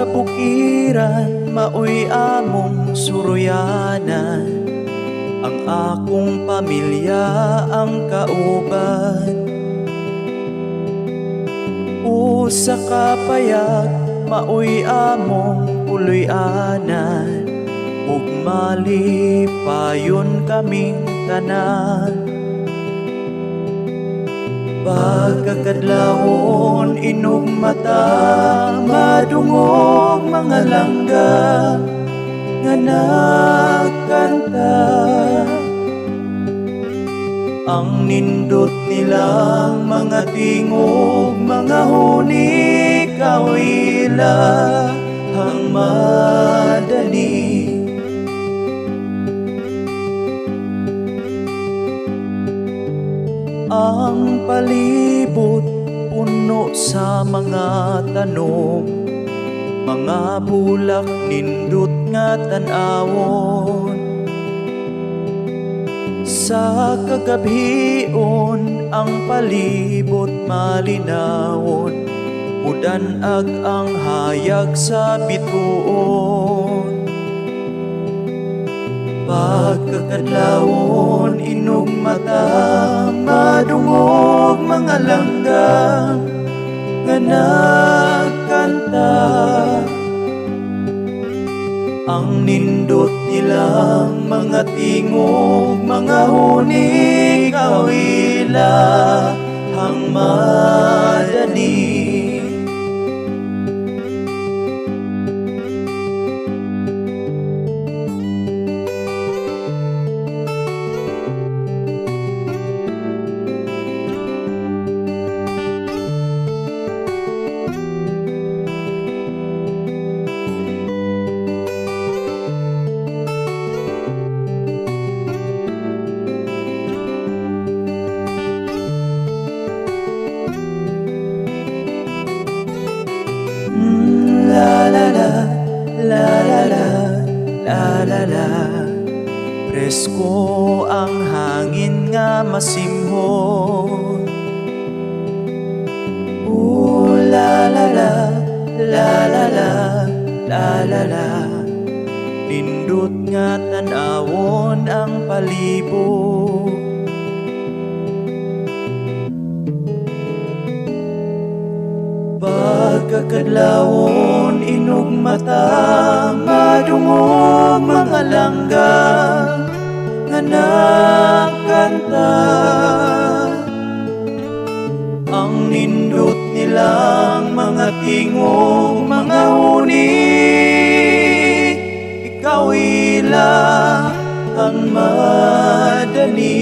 kabukiran maoy among suroyanan, ang akong pamilya ang kauban. Usa ka payag maoy among puloy-anan, ug malipayon kaming tanan. Pagkakadlawon inugmata, madungog mga langga nga nagkanta. Ang nindot nilang mga tingog, mga huni kawila ang madani. Ang palibot puno sa mga tanong, mga bulak nindot nga tan-awon. Sa kagabhion ang palibot malinawon, udan-ag ang hayag sa bituon. Pagkakadlawon inugmata, madungog mga langgam nga nagkanta. Ang nindot nilang mga tingog, mga huni kawila ang madani. La la la, la la la, la la la. Presko ang hangin nga masimhon. La la la, la la la, la la la. Nindot nga tan-awon ang palibot. Pagkakadlawon inugmata, madungog mga langga nga nagkanta. Ang nindot nilang mga tingog, mga huni ikawila ang madani.